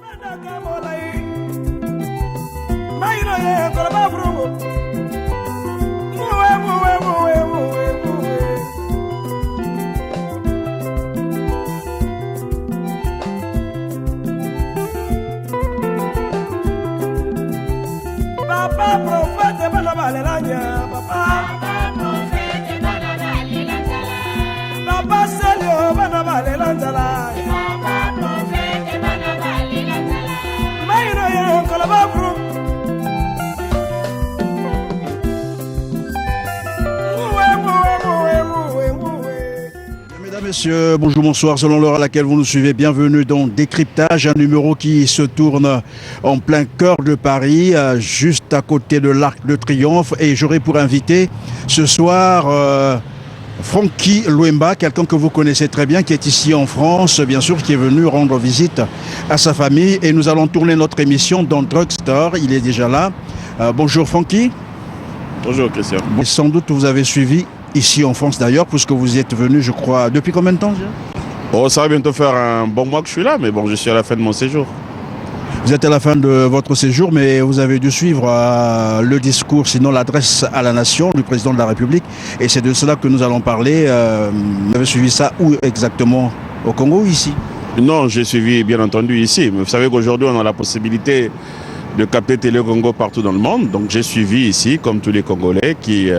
Papa prophète bana balelanya papa prophète bana balelanja papa selio bana balelanja papa prophète bana balelanja maïno yo kolaba bro Mesdames, Messieurs, bonjour, bonsoir, selon l'heure à laquelle vous nous suivez, bienvenue dans Décryptage, un numéro qui se tourne en plein cœur de Paris, juste à côté de l'Arc de Triomphe, et j'aurai pour invité ce soir Francky Louemba, quelqu'un que vous connaissez très bien, qui est ici en France, bien sûr, qui est venu rendre visite à sa famille, et nous allons tourner notre émission dans Drugstore, il est déjà là. Bonjour Francky. Bonjour Christian. Et sans doute vous avez suivi ici en France d'ailleurs, puisque vous y êtes venu, je crois, depuis combien de temps? Oh, ça va bientôt faire un bon mois que je suis là, mais bon, je suis à la fin de mon séjour. Vous êtes à la fin de votre séjour, mais vous avez dû suivre le discours, sinon l'adresse à la nation du président de la République, et c'est de cela que nous allons parler. Vous avez suivi ça où exactement? Au Congo ou ici? Non, j'ai suivi bien entendu ici, mais vous savez qu'aujourd'hui on a la possibilité de capter Télé Congo partout dans le monde. Donc j'ai suivi ici, comme tous les Congolais, qui,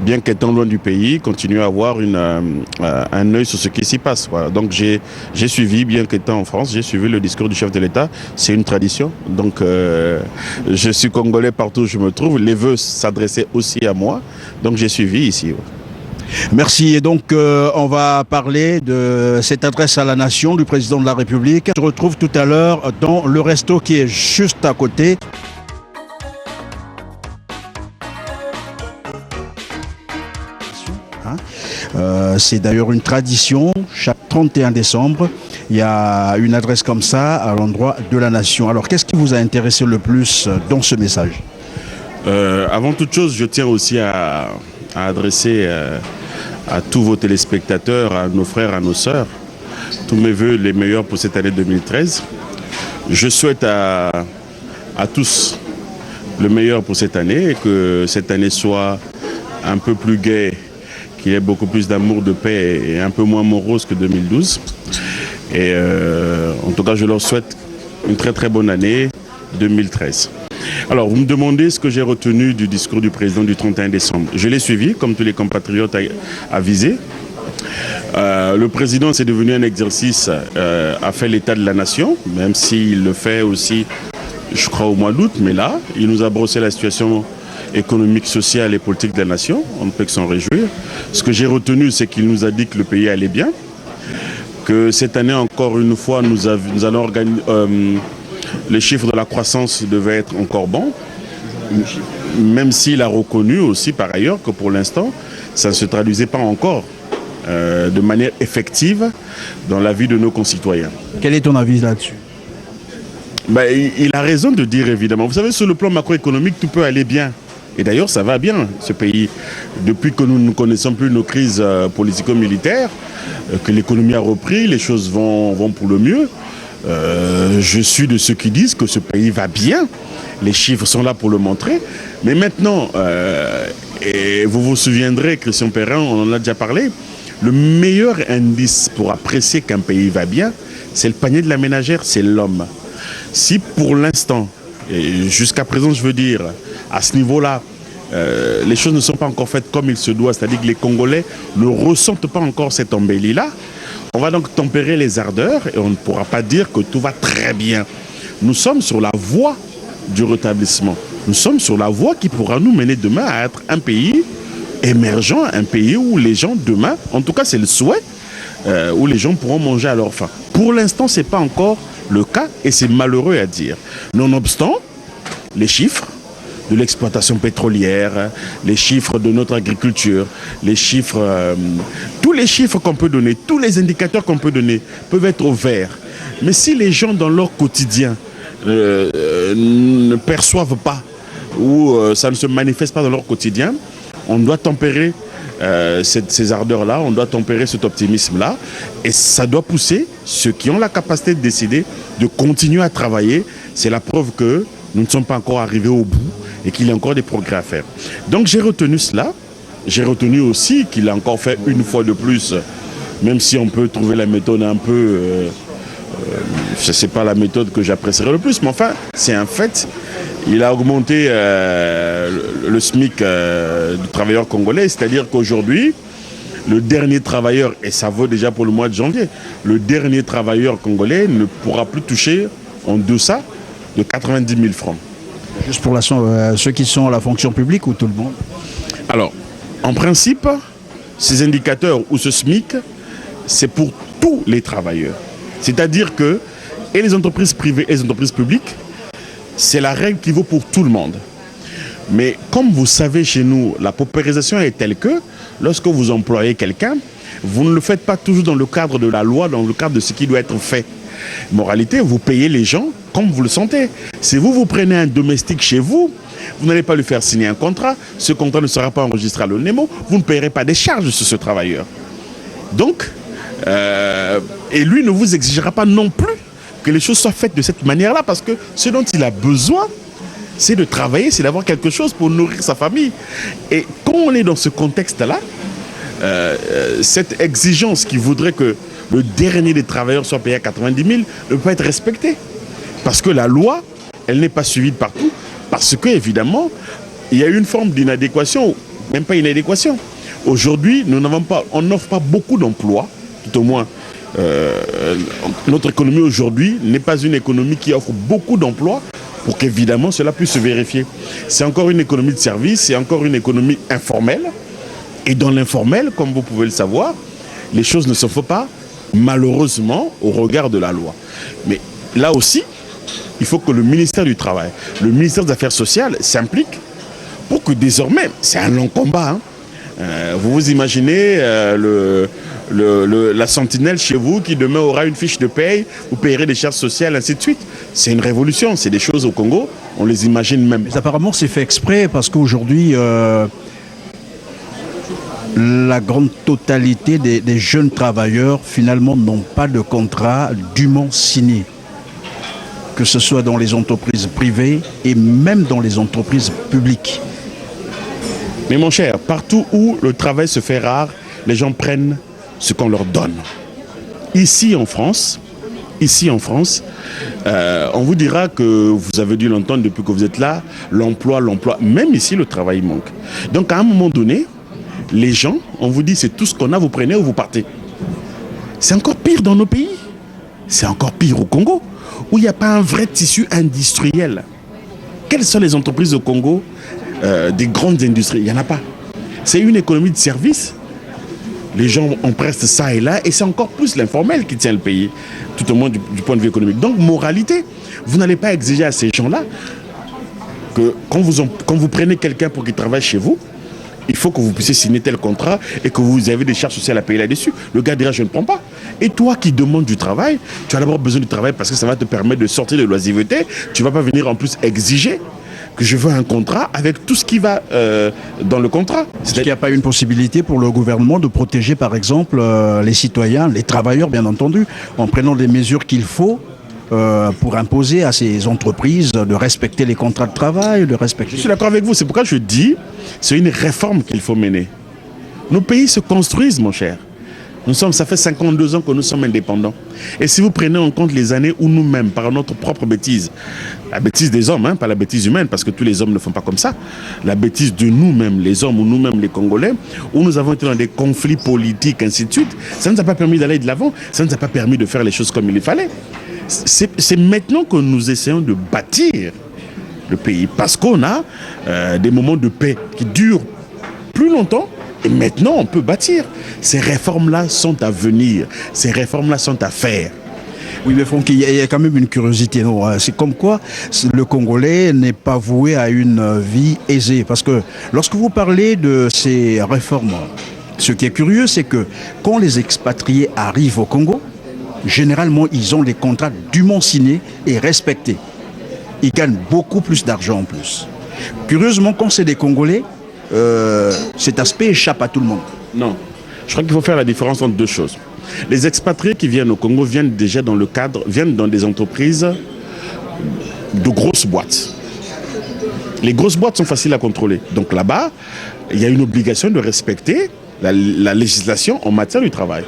bien qu'étant loin du pays, continuent à avoir un œil sur ce qui s'y passe. Voilà. Donc j'ai suivi, bien qu'étant en France, j'ai suivi le discours du chef de l'État. C'est une tradition. Donc je suis Congolais partout où je me trouve. Les vœux s'adressaient aussi à moi. Donc j'ai suivi ici. Ouais. Merci. Et donc, on va parler de cette adresse à la nation du président de la République. Je retrouve tout à l'heure dans le resto qui est juste à côté. C'est d'ailleurs une tradition. Chaque 31 décembre, il y a une adresse comme ça à l'endroit de la nation. Alors, qu'est-ce qui vous a intéressé le plus dans ce message? Avant toute chose, je tiens aussi à adresser à tous vos téléspectateurs, à nos frères, à nos sœurs, tous mes voeux les meilleurs pour cette année 2013. Je souhaite à tous le meilleur pour cette année et que cette année soit un peu plus gaie, qu'il y ait beaucoup plus d'amour, de paix et un peu moins morose que 2012. Et en tout cas, je leur souhaite une très très bonne année 2013. Alors, vous me demandez ce que j'ai retenu du discours du président du 31 décembre. Je l'ai suivi, comme tous les compatriotes avisés. Le président, c'est devenu un exercice, a fait l'état de la nation, même s'il le fait aussi, je crois, au mois d'août. Mais là, il nous a brossé la situation économique, sociale et politique de la nation. On ne peut que s'en réjouir. Ce que j'ai retenu, c'est qu'il nous a dit que le pays allait bien, que cette année, encore une fois, nous allons organiser... les chiffres de la croissance devaient être encore bons, même s'il a reconnu aussi par ailleurs que pour l'instant, ça ne se traduisait pas encore de manière effective dans la vie de nos concitoyens. Quel est ton avis là-dessus? Il a raison de dire évidemment. Vous savez, sur le plan macroéconomique, tout peut aller bien. Et d'ailleurs, ça va bien, ce pays. Depuis que nous ne connaissons plus nos crises politico-militaires, que l'économie a repris, les choses vont pour le mieux. Je suis de ceux qui disent que ce pays va bien. Les chiffres sont là pour le montrer. Mais maintenant, et vous vous souviendrez, Christian Perrin, on en a déjà parlé, le meilleur indice pour apprécier qu'un pays va bien, c'est le panier de la ménagère, c'est l'homme. Si pour l'instant, et jusqu'à présent je veux dire, à ce niveau-là, les choses ne sont pas encore faites comme il se doit, c'est-à-dire que les Congolais ne ressentent pas encore cette embellie-là, on va donc tempérer les ardeurs et on ne pourra pas dire que tout va très bien. Nous sommes sur la voie du rétablissement. Nous sommes sur la voie qui pourra nous mener demain à être un pays émergent, un pays où les gens demain, en tout cas c'est le souhait, où les gens pourront manger à leur faim. Pour l'instant, ce n'est pas encore le cas et c'est malheureux à dire. Nonobstant, les chiffres de l'exploitation pétrolière, les chiffres de notre agriculture, les chiffres, tous les chiffres qu'on peut donner, tous les indicateurs qu'on peut donner peuvent être au vert. Mais si les gens dans leur quotidien ne perçoivent pas ou ça ne se manifeste pas dans leur quotidien, on doit tempérer ces ardeurs-là, on doit tempérer cet optimisme-là. Et ça doit pousser ceux qui ont la capacité de décider de continuer à travailler. C'est la preuve que nous ne sommes pas encore arrivés au bout et qu'il y a encore des progrès à faire. Donc j'ai retenu cela. J'ai retenu aussi qu'il a encore fait une fois de plus, même si on peut trouver la méthode un peu... je ne sais pas la méthode que j'apprécierais le plus, mais enfin, c'est un fait. Il a augmenté le SMIC du travailleur congolais, c'est-à-dire qu'aujourd'hui, le dernier travailleur, et ça vaut déjà pour le mois de janvier, le dernier travailleur congolais ne pourra plus toucher en deçà de 90 000 francs. Juste pour ceux qui sont à la fonction publique ou tout le monde? Alors, en principe, ces indicateurs ou ce SMIC, c'est pour tous les travailleurs. C'est-à-dire que, et les entreprises privées et les entreprises publiques, c'est la règle qui vaut pour tout le monde. Mais comme vous savez, chez nous, la paupérisation est telle que, lorsque vous employez quelqu'un, vous ne le faites pas toujours dans le cadre de la loi, dans le cadre de ce qui doit être fait. Moralité, vous payez les gens comme vous le sentez. Si vous prenez un domestique chez vous, vous n'allez pas lui faire signer un contrat, ce contrat ne sera pas enregistré à l'ONEMO, vous ne payerez pas des charges sur ce travailleur. Donc, et lui ne vous exigera pas non plus que les choses soient faites de cette manière-là, parce que ce dont il a besoin, c'est de travailler, c'est d'avoir quelque chose pour nourrir sa famille. Et quand on est dans ce contexte-là, cette exigence qui voudrait que le dernier des travailleurs soit payé à 90 000 ne peut pas être respectée. Parce que la loi, elle n'est pas suivie de partout, parce que évidemment, il y a une forme d'inadéquation, même pas inadéquation. Aujourd'hui, on n'offre pas beaucoup d'emplois, tout au moins. Notre économie aujourd'hui n'est pas une économie qui offre beaucoup d'emplois pour qu'évidemment cela puisse se vérifier. C'est encore une économie de service, c'est encore une économie informelle. Et dans l'informel, comme vous pouvez le savoir, les choses ne se font pas malheureusement au regard de la loi. Mais là aussi, il faut que le ministère du Travail, le ministère des Affaires sociales s'implique pour que désormais, c'est un long combat, hein. Vous vous imaginez la sentinelle chez vous qui demain aura une fiche de paye, vous payerez des charges sociales, ainsi de suite. C'est une révolution, c'est des choses au Congo, on les imagine même. Mais apparemment c'est fait exprès parce qu'aujourd'hui la grande totalité des jeunes travailleurs finalement n'ont pas de contrat dûment signé, que ce soit dans les entreprises privées et même dans les entreprises publiques. Mais mon cher, partout où le travail se fait rare, les gens prennent ce qu'on leur donne. Ici en France, on vous dira que vous avez dû l'entendre depuis que vous êtes là, l'emploi, même ici le travail manque. Donc à un moment donné, les gens, on vous dit c'est tout ce qu'on a, vous prenez ou vous partez. C'est encore pire dans nos pays. C'est encore pire au Congo, où il n'y a pas un vrai tissu industriel. Quelles sont les entreprises au Congo, des grandes industries? Il n'y en a pas. C'est une économie de service. Les gens en prestent ça et là, et c'est encore plus l'informel qui tient le pays, tout au moins du point de vue économique. Donc, moralité, vous n'allez pas exiger à ces gens-là que quand vous prenez quelqu'un pour qu'il travaille chez vous, il faut que vous puissiez signer tel contrat et que vous avez des charges sociales à payer là-dessus. Le gars dira, je ne prends pas. Et toi qui demandes du travail, tu as d'abord besoin du travail parce que ça va te permettre de sortir de l'oisiveté. Tu ne vas pas venir en plus exiger que je veux un contrat avec tout ce qui va dans le contrat. Est-ce qu'il n'y a pas une possibilité pour le gouvernement de protéger par exemple les citoyens, les travailleurs bien entendu, en prenant les mesures qu'il faut pour imposer à ces entreprises de respecter les contrats de travail, de respecter... Je suis d'accord avec vous, c'est pourquoi je dis c'est une réforme qu'il faut mener. Nos pays se construisent, mon cher. Ça fait 52 ans que nous sommes indépendants. Et si vous prenez en compte les années où nous-mêmes, par notre propre bêtise, la bêtise des hommes, hein, pas la bêtise humaine, parce que tous les hommes ne font pas comme ça, la bêtise de nous-mêmes, les hommes ou nous-mêmes les Congolais, où nous avons été dans des conflits politiques, ainsi de suite, ça ne nous a pas permis d'aller de l'avant, ça ne nous a pas permis de faire les choses comme il fallait. C'est maintenant que nous essayons de bâtir le pays, parce qu'on a des moments de paix qui durent plus longtemps. Et maintenant, on peut bâtir. Ces réformes-là sont à venir. Ces réformes-là sont à faire. Oui, mais Franck, il y a quand même une curiosité. C'est comme quoi le Congolais n'est pas voué à une vie aisée. Parce que lorsque vous parlez de ces réformes, ce qui est curieux, c'est que quand les expatriés arrivent au Congo, généralement, ils ont des contrats dûment signés et respectés. Ils gagnent beaucoup plus d'argent en plus. Curieusement, quand c'est des Congolais, cet aspect échappe à tout le monde. Non. Je crois qu'il faut faire la différence entre deux choses. Les expatriés qui viennent au Congo viennent déjà viennent dans des entreprises de grosses boîtes. Les grosses boîtes sont faciles à contrôler. Donc là-bas, il y a une obligation de respecter la législation en matière du travail.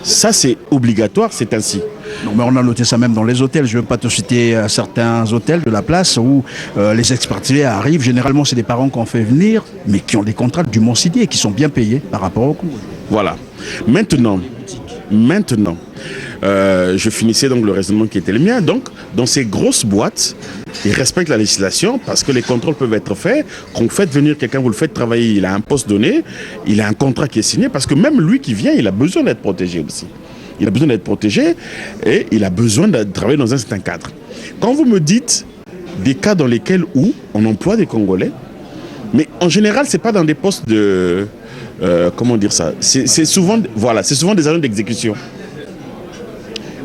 Ça, c'est obligatoire, c'est ainsi. Non, mais on a noté ça même dans les hôtels. Je ne veux pas te citer certains hôtels de la place où les expatriés arrivent. Généralement, c'est des parents qu'on fait venir, mais qui ont des contrats du Montsidé et qui sont bien payés par rapport au Congo. Voilà. Maintenant, je finissais donc le raisonnement qui était le mien. Donc, dans ces grosses boîtes, ils respectent la législation parce que les contrôles peuvent être faits. Quand vous faites venir quelqu'un, vous le faites travailler, il a un poste donné, il a un contrat qui est signé parce que même lui qui vient, il a besoin d'être protégé aussi. Il a besoin d'être protégé et il a besoin de travailler dans un certain cadre. Quand vous me dites des cas dans lesquels où on emploie des Congolais, mais en général, ce n'est pas dans des postes de... comment dire ça? C'est souvent des agents d'exécution.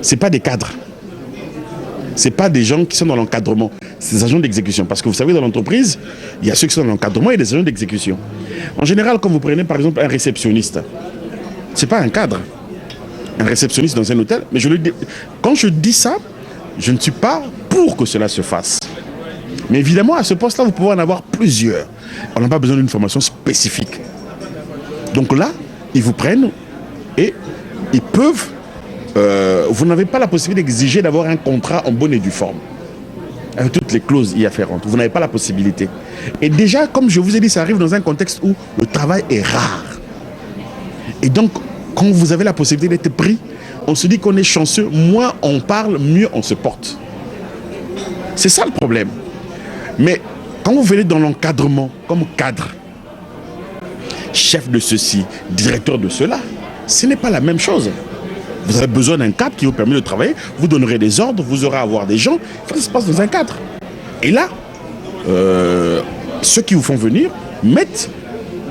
Ce n'est pas des cadres. Ce n'est pas des gens qui sont dans l'encadrement. C'est des agents d'exécution. Parce que vous savez, dans l'entreprise, il y a ceux qui sont dans l'encadrement et des agents d'exécution. En général, quand vous prenez par exemple un réceptionniste, ce n'est pas un cadre. Un réceptionniste dans un hôtel. Mais quand je dis ça, je ne suis pas pour que cela se fasse. Mais évidemment, à ce poste-là, vous pouvez en avoir plusieurs. On n'a pas besoin d'une formation spécifique. Donc là, ils vous prennent et ils peuvent... vous n'avez pas la possibilité d'exiger d'avoir un contrat en bonne et due forme. Avec toutes les clauses y afférentes. Vous n'avez pas la possibilité. Et déjà, comme je vous ai dit, ça arrive dans un contexte où le travail est rare. Et donc, quand vous avez la possibilité d'être pris, on se dit qu'on est chanceux. Moins on parle, mieux on se porte. C'est ça le problème. Mais quand vous venez dans l'encadrement, comme cadre, chef de ceci, directeur de cela, ce n'est pas la même chose. Vous avez besoin d'un cadre qui vous permet de travailler, vous donnerez des ordres, vous aurez à avoir des gens, il faut que ça se passe dans un cadre. Et là, ceux qui vous font venir mettent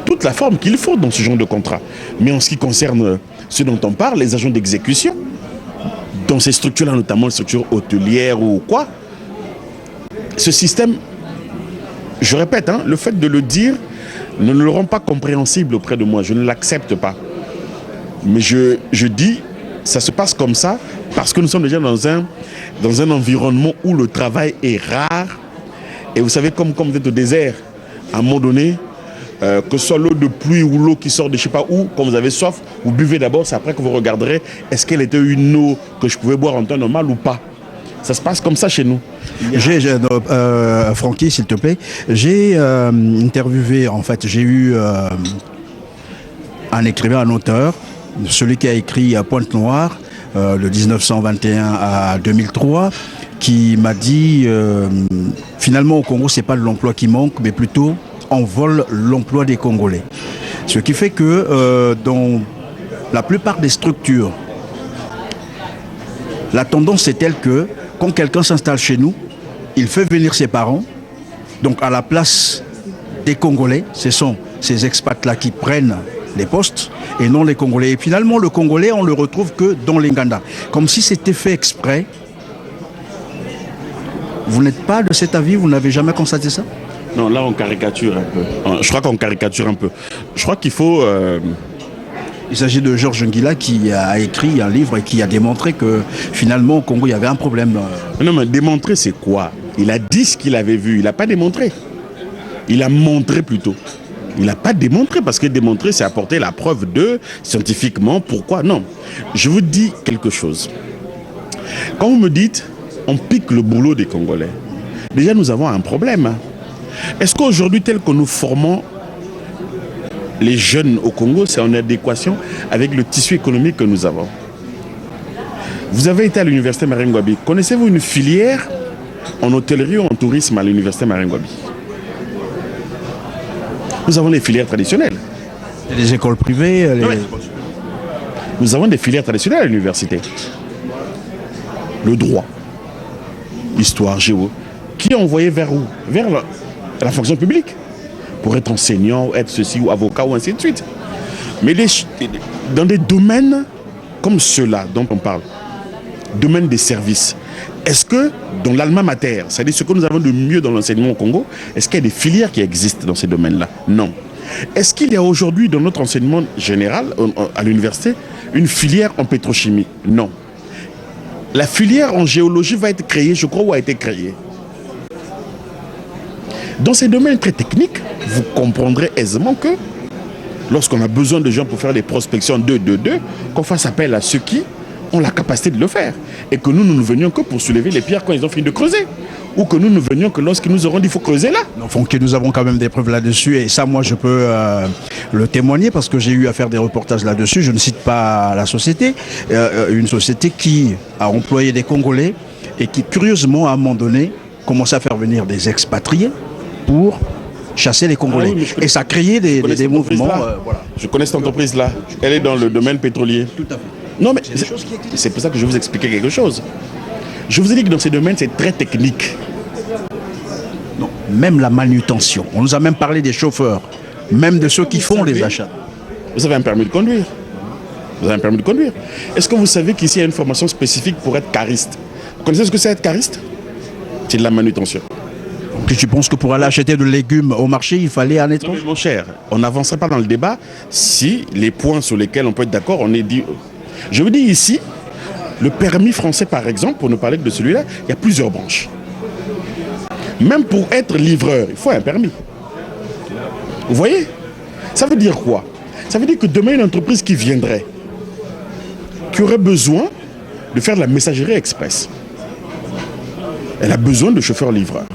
toute la forme qu'il faut dans ce genre de contrat. Mais en ce qui concerne ce dont on parle, les agents d'exécution, dans ces structures-là, notamment les structures hôtelières ou quoi, ce système, je répète, le fait de le dire ne le rend pas compréhensible auprès de moi. Je ne l'accepte pas. Mais je dis, ça se passe comme ça parce que nous sommes déjà dans un environnement où le travail est rare. Et vous savez, comme vous êtes au désert, à un moment donné, que ce soit l'eau de pluie ou l'eau qui sort de je ne sais pas où, quand vous avez soif, vous buvez d'abord, c'est après que vous regarderez est-ce qu'elle était une eau que je pouvais boire en temps normal ou pas. Ça se passe comme ça chez nous. Francky, s'il te plaît, j'ai interviewé, en fait, j'ai eu un écrivain, un auteur, celui qui a écrit Pointe-Noire, de 1921 à 2003, qui m'a dit, finalement au Congo, ce n'est pas l'emploi qui manque, mais plutôt on vole l'emploi des Congolais. Ce qui fait que dans la plupart des structures, la tendance est telle que quand quelqu'un s'installe chez nous, il fait venir ses parents. Donc à la place des Congolais, ce sont ces expats-là qui prennent les postes et non les Congolais. Et finalement, le Congolais, on le retrouve que dans les Nganda. Comme si c'était fait exprès. Vous n'êtes pas de cet avis? Vous n'avez jamais constaté ça? Non, là on caricature un peu. Je crois qu'on caricature un peu. Je crois qu'il faut... Il s'agit de Georges Nguila qui a écrit un livre et qui a démontré que finalement au Congo il y avait un problème. Non mais démontrer c'est quoi? Il a dit ce qu'il avait vu, il n'a pas démontré. Il a montré plutôt. Il n'a pas démontré parce que démontrer c'est apporter la preuve de scientifiquement pourquoi. Non, je vous dis quelque chose. Quand vous me dites on pique le boulot des Congolais, déjà nous avons un problème. Est-ce qu'aujourd'hui tel que nous formons les jeunes au Congo, c'est en adéquation avec le tissu économique que nous avons? Vous avez été à l'université Maringouabi. Connaissez-vous une filière en hôtellerie ou en tourisme à l'université Maringouabi? Nous avons des filières traditionnelles. Les écoles privées Nous avons des filières traditionnelles à l'université. Le droit, l'histoire, géo. Qui est envoyé vers où? Vers la fonction publique. Pour être enseignant, être ceci ou avocat ou ainsi de suite. Mais dans des domaines comme ceux-là dont on parle, domaine des services, est-ce que dans l'alma mater, c'est-à-dire ce que nous avons de mieux dans l'enseignement au Congo, est-ce qu'il y a des filières qui existent dans ces domaines-là? Non. Est-ce qu'il y a aujourd'hui dans notre enseignement général, à l'université, une filière en pétrochimie? Non. La filière en géologie va être créée, je crois, ou a été créée. Dans ces domaines très techniques, vous comprendrez aisément que lorsqu'on a besoin de gens pour faire des prospections 2-2-2, qu'on fasse appel à ceux qui ont la capacité de le faire. Et que nous ne venions que pour soulever les pierres quand ils ont fini de creuser. Ou que nous ne venions que lorsqu'ils nous auront dit qu'il faut creuser là. Donc nous avons quand même des preuves là-dessus. Et ça, moi, je peux le témoigner parce que j'ai eu à faire des reportages là-dessus. Je ne cite pas la société. Une société qui a employé des Congolais et qui, curieusement, à un moment donné, commençait à faire venir des expatriés pour chasser les Congolais. Ah oui, et ça a créé des mouvements. Voilà. Je connais cette entreprise-là. Elle est dans le domaine pétrolier. Tout à fait. Non, mais c'est pour ça que je vais vous expliquer quelque chose. Je vous ai dit que dans ces domaines, c'est très technique. Non, même la manutention. On nous a même parlé des chauffeurs, même de ceux qui font les achats. Vous avez un permis de conduire. Vous avez un permis de conduire. Est-ce que vous savez qu'ici, il y a une formation spécifique pour être cariste? Vous connaissez ce que c'est être cariste? C'est de la manutention. Donc tu penses que pour aller acheter de légumes au marché, il fallait un étranger? Mon cher, on n'avancerait pas dans le débat si les points sur lesquels on peut être d'accord, on est dit... Je vous dis ici, le permis français par exemple, pour ne parler que de celui-là, il y a plusieurs branches. Même pour être livreur, il faut un permis. Vous voyez? Ça veut dire quoi? Ça veut dire que demain, une entreprise qui viendrait, qui aurait besoin de faire de la messagerie express, elle a besoin de chauffeurs-livreurs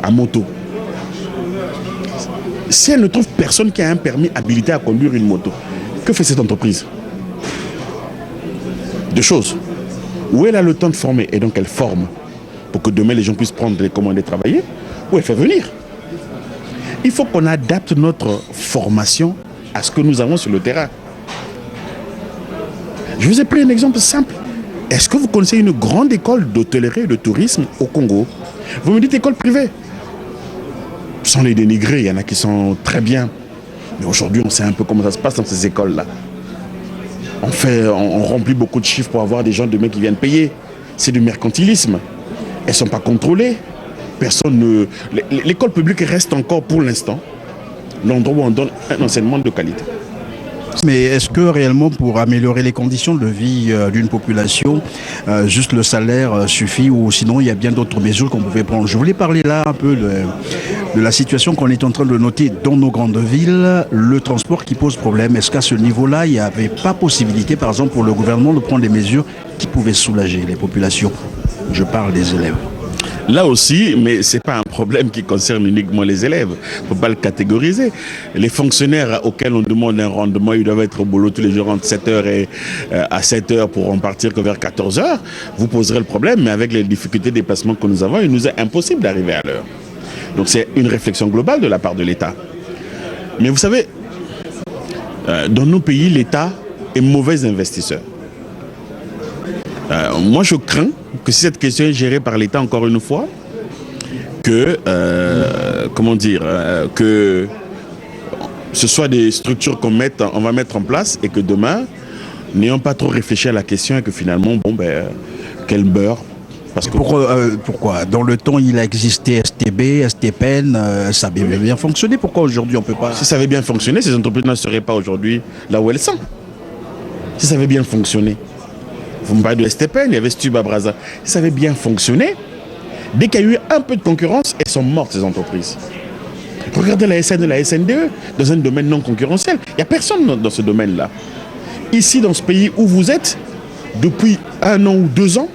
à moto. Si elle ne trouve personne qui a un permis habilité à conduire une moto, que fait cette entreprise? Deux choses. Ou elle a le temps de former et donc elle forme pour que demain les gens puissent prendre les commandes et travailler, ou elle fait venir. Il faut qu'on adapte notre formation à ce que nous avons sur le terrain. Je vous ai pris un exemple simple. Est-ce que vous connaissez une grande école d'hôtellerie et de tourisme au Congo? Vous me dites école privée. Sans les dénigrer, il y en a qui sont très bien. Mais aujourd'hui, on sait un peu comment ça se passe dans ces écoles-là. On remplit beaucoup de chiffres pour avoir des gens demain qui viennent payer. C'est du mercantilisme. Elles ne sont pas contrôlées. L'école publique reste encore pour l'instant l'endroit où on donne un enseignement de qualité. Mais est-ce que réellement pour améliorer les conditions de vie d'une population, juste le salaire suffit, ou sinon il y a bien d'autres mesures qu'on pouvait prendre? Je voulais parler là un peu de la situation qu'on est en train de noter dans nos grandes villes, le transport qui pose problème. Est-ce qu'à ce niveau-là, il n'y avait pas possibilité, par exemple, pour le gouvernement de prendre des mesures qui pouvaient soulager les populations? Je parle des élèves. Là aussi, mais ce n'est pas un problème qui concerne uniquement les élèves. Il ne faut pas le catégoriser. Les fonctionnaires auxquels on demande un rendement, ils doivent être au boulot tous les jours entre 7h et à 7h pour en partir que vers 14h. Vous poserez le problème, mais avec les difficultés de déplacement que nous avons, il nous est impossible d'arriver à l'heure. Donc c'est une réflexion globale de la part de l'État. Mais vous savez, dans nos pays, l'État est mauvais investisseur. Moi, je crains que si cette question est gérée par l'État, encore une fois, que, que ce soit des structures qu'on va mettre en place et que demain, n'ayons pas trop réfléchi à la question et que finalement, quel beurre. Parce que... Pourquoi? Dans le temps, il a existé STB, STPN, ça avait bien fonctionné. Pourquoi aujourd'hui, on ne peut pas... Si ça avait bien fonctionné, ces entreprises ne seraient pas aujourd'hui là où elles sont. Si ça avait bien fonctionné. Vous me parlez de STPN, il y avait Stuba Braza. Ça avait bien fonctionné. Dès qu'il y a eu un peu de concurrence, elles sont mortes, ces entreprises. Regardez la SN et la SNDE, dans un domaine non concurrentiel. Il n'y a personne dans ce domaine-là. Ici, dans ce pays où vous êtes, depuis 1 an ou 2 ans,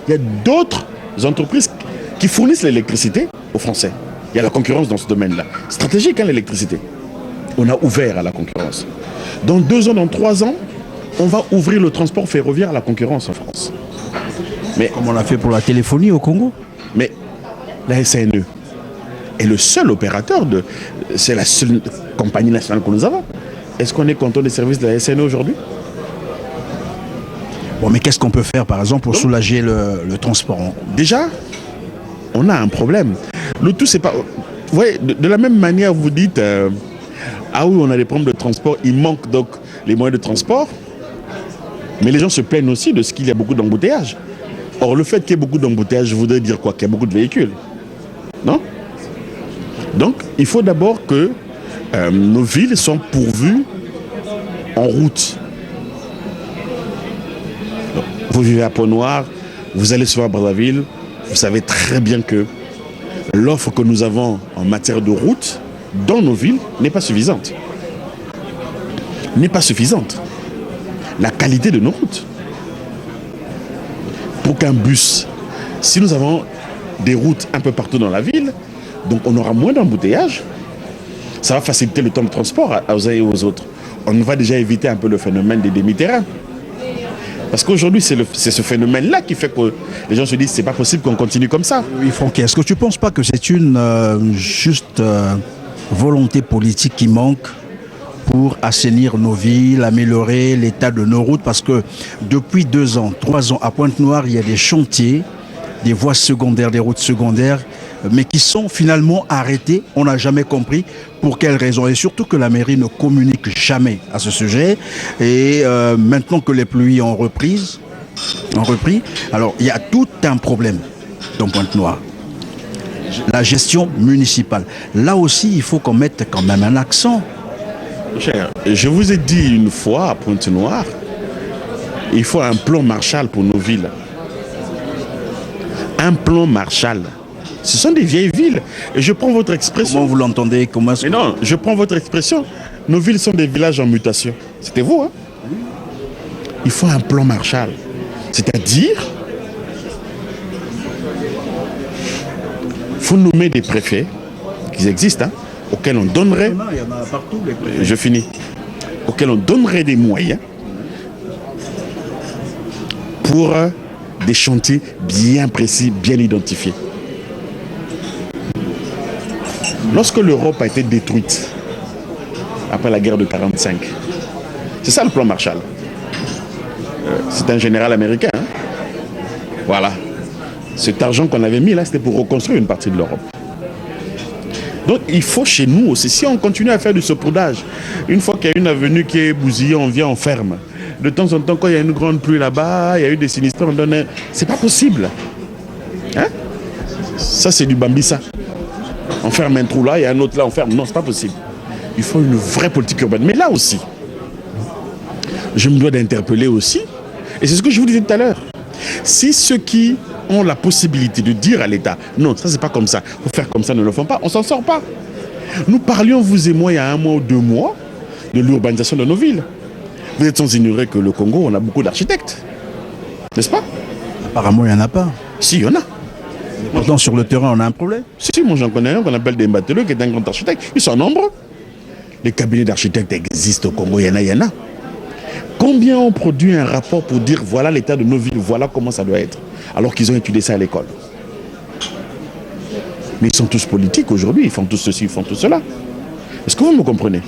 il y a d'autres entreprises qui fournissent l'électricité aux Français. Il y a la concurrence dans ce domaine-là. Stratégique, l'électricité. On a ouvert à la concurrence. Dans 2 ans, dans 3 ans, on va ouvrir le transport ferroviaire à la concurrence en France. Mais comme on l'a fait pour la téléphonie au Congo. Mais la SNE est le seul opérateur c'est la seule compagnie nationale que nous avons. Est-ce qu'on est content des services de la SNE aujourd'hui? Bon, mais qu'est-ce qu'on peut faire, par exemple, pour soulager le transport? Déjà, on a un problème. Le tout, c'est pas... Vous voyez, de la même manière, vous dites... ah oui, on a des problèmes de transport, il manque donc les moyens de transport. Mais les gens se plaignent aussi de ce qu'il y a beaucoup d'embouteillages. Or, le fait qu'il y ait beaucoup d'embouteillages voudrait dire quoi? Qu'il y a beaucoup de véhicules. Non? Donc, il faut d'abord que nos villes soient pourvues en route. Vous vivez à Pont-Noir, vous allez souvent à Brazzaville, vous savez très bien que l'offre que nous avons en matière de route dans nos villes n'est pas suffisante. N'est pas suffisante. La qualité de nos routes. Pour qu'un bus, si nous avons des routes un peu partout dans la ville, donc on aura moins d'embouteillages, ça va faciliter le temps de transport aux uns et aux autres. On va déjà éviter un peu le phénomène des demi-terrains. Parce qu'aujourd'hui, c'est ce phénomène-là qui fait que les gens se disent c'est pas possible qu'on continue comme ça. Oui, Franck, est-ce que tu ne penses pas que c'est une juste volonté politique qui manque pour assainir nos villes, améliorer l'état de nos routes? Parce que depuis 2 ans, 3 ans, à Pointe-Noire, il y a des chantiers, des voies secondaires, des routes secondaires, mais qui sont finalement arrêtées. On n'a jamais compris pour quelles raisons. Et surtout que la mairie ne communique jamais à ce sujet. Et maintenant que les pluies ont repris, alors il y a tout un problème dans Pointe-Noire. La gestion municipale. Là aussi, il faut qu'on mette quand même un accent. Cher, je vous ai dit une fois à Pointe-Noire, il faut un plan Marshall pour nos villes. Un plan Marshall. Ce sont des vieilles villes. Et je prends votre expression. Comment vous l'entendez? Mais non, je prends votre expression. Nos villes sont des villages en mutation. C'était vous, hein? Il faut un plan Marshall. C'est-à-dire, il faut nommer des préfets, qui existent, hein, auxquels on donnerait... Il y en a partout, les préfets. Je finis. Auxquels on donnerait des moyens pour des chantiers bien précis, bien identifiés. Lorsque l'Europe a été détruite après la guerre de 1945, c'est ça le plan Marshall. C'est un général américain. Hein? Voilà. Cet argent qu'on avait mis là, c'était pour reconstruire une partie de l'Europe. Donc il faut chez nous aussi, si on continue à faire du saupoudrage, une fois qu'il y a une avenue qui est bousillée, on vient, on ferme. De temps en temps, quand il y a une grande pluie là-bas, il y a eu des sinistrés, on donne... C'est pas possible. Hein? Ça, c'est du bambissa. On ferme un trou là, il y a un autre là, on ferme. Non, c'est pas possible. Il faut une vraie politique urbaine. Mais là aussi, je me dois d'interpeller aussi, et c'est ce que je vous disais tout à l'heure. Si ceux qui ont la possibilité de dire à l'État, non, ça c'est pas comme ça, faut faire comme ça, ne le font pas, on s'en sort pas. Nous parlions, vous et moi, il y a 1 mois ou 2 mois, de l'urbanisation de nos villes. Vous êtes sans ignorer que le Congo, on a beaucoup d'architectes. N'est-ce pas? Apparemment, il n'y en a pas. Si, il y en a. Pourtant, sur le terrain, on a un problème. Si, moi j'en connais un qu'on appelle des Mbateleux, qui est un grand architecte. Ils sont nombreux. Les cabinets d'architectes existent au Congo, il y en a. Combien ont produit un rapport pour dire voilà l'état de nos villes, voilà comment ça doit être, alors qu'ils ont étudié ça à l'école? Mais ils sont tous politiques aujourd'hui, ils font tous ceci, ils font tout cela. Est-ce que vous me comprenez?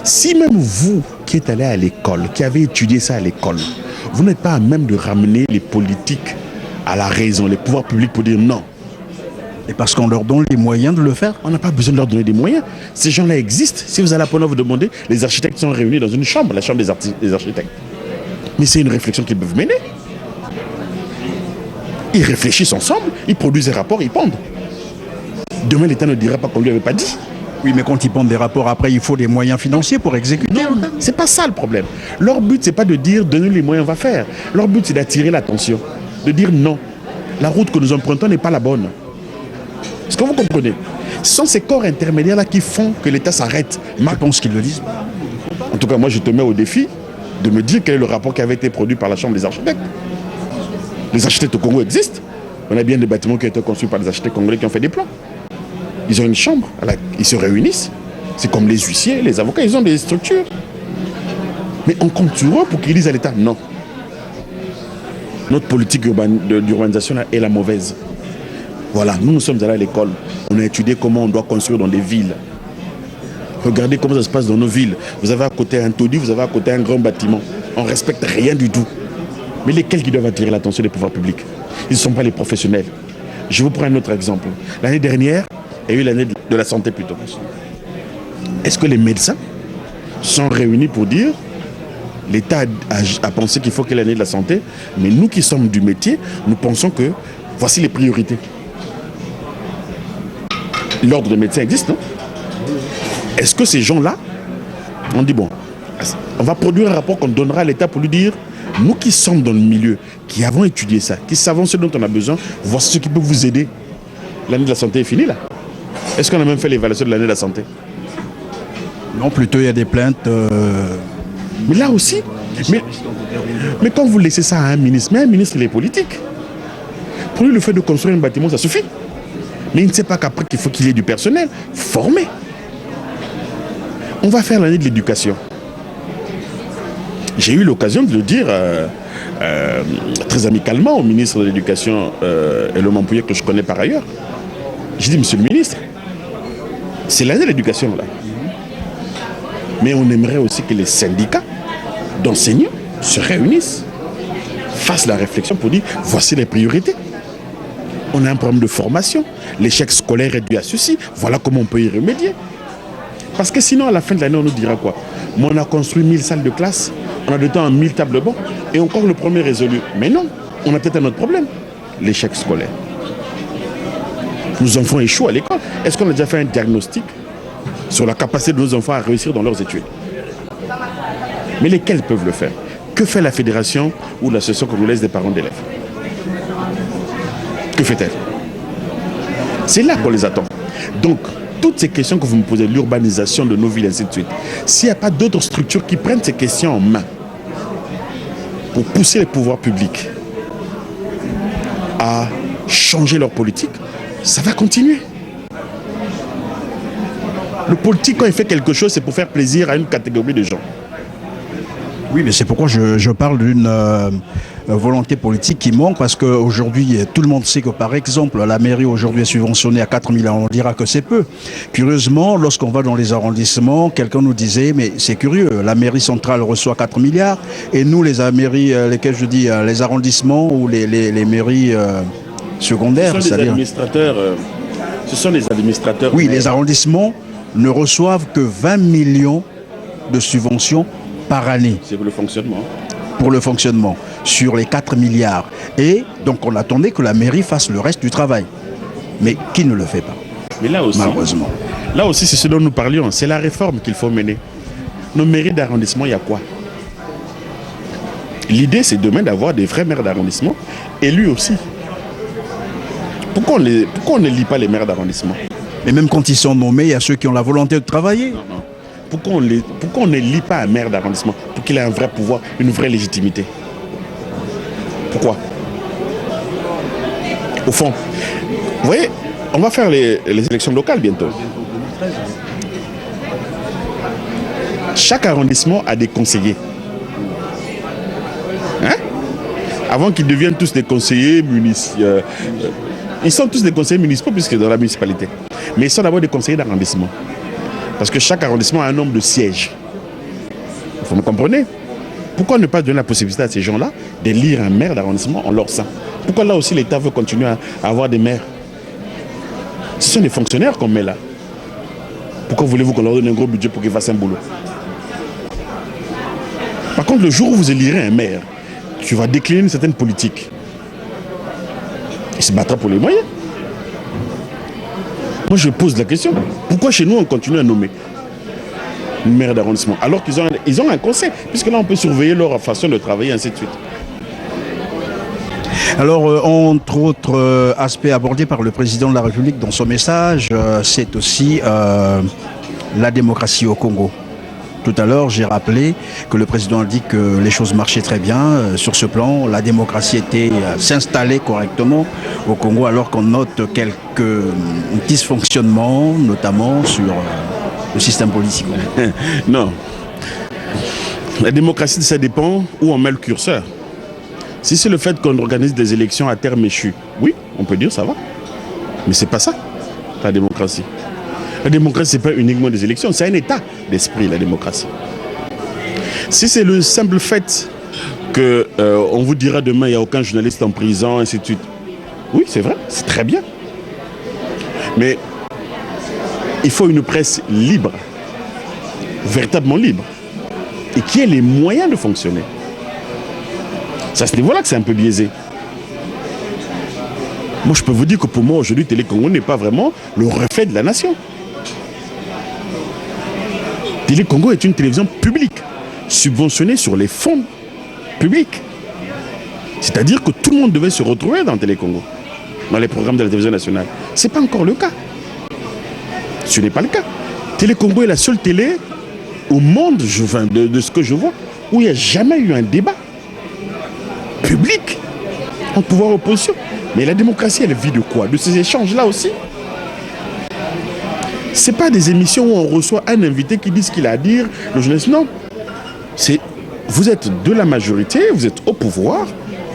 Si même vous qui êtes allé à l'école, qui avez étudié ça à l'école, vous n'êtes pas à même de ramener les politiques à la raison, les pouvoirs publics pour dire non. Et parce qu'on leur donne les moyens de le faire. On n'a pas besoin de leur donner des moyens. Ces gens-là existent. Si vous allez à Pont-Noir vous demander, les architectes sont réunis dans une chambre, la chambre des architectes. Mais c'est une réflexion qu'ils peuvent mener. Ils réfléchissent ensemble, ils produisent des rapports, ils pondent. Demain, l'État ne dira pas qu'on ne lui avait pas dit. Oui, mais quand ils pondent des rapports, après, il faut des moyens financiers pour exécuter. Non, c'est pas ça le problème. Leur but, c'est pas de dire, donnez les moyens, on va faire. Leur but, c'est d'attirer l'attention. De dire non, la route que nous empruntons n'est pas la bonne. Est-ce que vous comprenez? Ce sont ces corps intermédiaires-là qui font que l'État s'arrête. Je pense qu'ils le disent. En tout cas, moi, je te mets au défi de me dire quel est le rapport qui avait été produit par la Chambre des architectes. Les architectes au Congo existent. On a bien des bâtiments qui ont été construits par des architectes congolais qui ont fait des plans. Ils ont une chambre, ils se réunissent. C'est comme les huissiers, les avocats, ils ont des structures. Mais on compte sur eux pour qu'ils disent à l'État non. Notre politique d'urbanisation est la mauvaise. Voilà, nous sommes allés à l'école. On a étudié comment on doit construire dans des villes. Regardez comment ça se passe dans nos villes. Vous avez à côté un taudis, vous avez à côté un grand bâtiment. On ne respecte rien du tout. Mais lesquels qui doivent attirer l'attention des pouvoirs publics? Ils ne sont pas les professionnels. Je vous prends un autre exemple. L'année dernière, il y a eu l'année de la santé plutôt. Est-ce que les médecins sont réunis pour dire L'État a pensé qu'il faut qu'il y ait l'année de la santé, mais nous qui sommes du métier, nous pensons que voici les priorités. L'ordre des médecins existe, non? Est-ce que ces gens-là, on dit bon, on va produire un rapport qu'on donnera à l'État pour lui dire, nous qui sommes dans le milieu, qui avons étudié ça, qui savons ce dont on a besoin, voici ce qui peut vous aider. L'année de la santé est finie là. Est-ce qu'on a même fait l'évaluation de l'année de la santé? Non, plutôt il y a des plaintes. Mais là aussi, mais quand vous laissez ça à un ministre, mais un ministre il est politique. Pour lui le fait de construire un bâtiment ça suffit. Mais il ne sait pas qu'après qu'il faut qu'il y ait du personnel formé. On va faire l'année de l'éducation. J'ai eu l'occasion de le dire très amicalement au ministre de l'Éducation et le Mampouillet que je connais par ailleurs. J'ai dit, monsieur le ministre, c'est l'année de l'éducation là. Mais on aimerait aussi que les syndicats d'enseignants se réunissent, fassent la réflexion pour dire, voici les priorités. On a un problème de formation, l'échec scolaire est dû à ceci, voilà comment on peut y remédier. Parce que sinon, à la fin de l'année, on nous dira quoi? Mais on a construit 1000 salles de classe, on a de temps 1000 tables bancs, et encore le premier résolu. Mais non, on a peut-être un autre problème, l'échec scolaire. Nos enfants échouent à l'école. Est-ce qu'on a déjà fait un diagnostic sur la capacité de nos enfants à réussir dans leurs études? Mais lesquels peuvent le faire? Que fait la fédération ou l'association congolaise des parents d'élèves? Que fait-elle? C'est là qu'on les attend. Donc, toutes ces questions que vous me posez, l'urbanisation de nos villes, ainsi de suite, s'il n'y a pas d'autres structures qui prennent ces questions en main pour pousser les pouvoirs publics à changer leur politique, ça va continuer. Le politique, quand il fait quelque chose, c'est pour faire plaisir à une catégorie de gens. Oui, mais c'est pourquoi je parle d'une volonté politique qui manque, parce qu'aujourd'hui, tout le monde sait que, par exemple, la mairie aujourd'hui est subventionnée à 4 milliards. On dira que c'est peu. Curieusement, lorsqu'on va dans les arrondissements, quelqu'un nous disait, mais c'est curieux, la mairie centrale reçoit 4 milliards, et nous, les mairies, lesquelles je dis, les arrondissements ou les mairies secondaires, ce sont les administrateurs. Oui, les arrondissements ne reçoivent que 20 millions de subventions par année. C'est pour le fonctionnement. Pour le fonctionnement, sur les 4 milliards. Et donc on attendait que la mairie fasse le reste du travail. Mais qui ne le fait pas? Mais là aussi, malheureusement. Là aussi, c'est ce dont nous parlions. C'est la réforme qu'il faut mener. Nos mairies d'arrondissement, il y a quoi? L'idée, c'est demain d'avoir des vrais maires d'arrondissement, élus aussi. Pourquoi on ne lit pas les maires d'arrondissement? Mais même quand ils sont nommés, il y a ceux qui ont la volonté de travailler. Non. Pourquoi on ne lit pas un maire d'arrondissement pour qu'il ait un vrai pouvoir, une vraie légitimité? Pourquoi? Au fond, vous voyez, on va faire les élections locales bientôt. Chaque arrondissement a des conseillers. Hein? Avant qu'ils deviennent tous des conseillers municipaux. Ils sont tous des conseillers municipaux puisque dans la municipalité. Mais ils sont d'abord des conseillers d'arrondissement. Parce que chaque arrondissement a un nombre de sièges. Vous me comprenez? Pourquoi ne pas donner la possibilité à ces gens-là d'élire un maire d'arrondissement en leur sein? Pourquoi là aussi l'État veut continuer à avoir des maires? Ce sont des fonctionnaires qu'on met là. Pourquoi voulez-vous qu'on leur donne un gros budget pour qu'ils fassent un boulot? Par contre, le jour où vous élirez un maire, tu vas décliner une certaine politique. Il se battra pour les moyens. Moi, je pose la question. Pourquoi chez nous, on continue à nommer une maire d'arrondissement alors qu'ils ont un conseil? Puisque là, on peut surveiller leur façon de travailler, ainsi de suite. Alors, entre autres aspects abordés par le président de la République dans son message, c'est aussi la démocratie au Congo. Tout à l'heure, j'ai rappelé que le président a dit que les choses marchaient très bien. Sur ce plan, la démocratie s'installait correctement au Congo, alors qu'on note quelques dysfonctionnements, notamment sur le système politique. Non. La démocratie, ça dépend où on met le curseur. Si c'est le fait qu'on organise des élections à terme échu, oui, on peut dire ça va. Mais c'est pas ça, la démocratie. La démocratie, ce n'est pas uniquement des élections, c'est un état d'esprit, la démocratie. Si c'est le simple fait qu'on vous dira demain, il n'y a aucun journaliste en prison, ainsi de suite. Oui, c'est vrai, c'est très bien. Mais il faut une presse libre, véritablement libre. et qui ait les moyens de fonctionner. C'est à ce niveau-là que c'est un peu biaisé. Moi, je peux vous dire que pour moi, aujourd'hui, Télé Congo n'est pas vraiment le reflet de la nation. Télé Congo est une télévision publique, subventionnée sur les fonds publics. C'est-à-dire que tout le monde devait se retrouver dans Télé Congo, dans les programmes de la télévision nationale. Ce n'est pas encore le cas. Ce n'est pas le cas. Télé Congo est la seule télé au monde, de ce que je vois, où il n'y a jamais eu un débat public entre pouvoir et opposition. Mais la démocratie, elle vit de quoi? De ces échanges-là aussi. Ce n'est pas des émissions où on reçoit un invité qui dit ce qu'il a à dire, le journaliste. Non. Vous êtes de la majorité, vous êtes au pouvoir,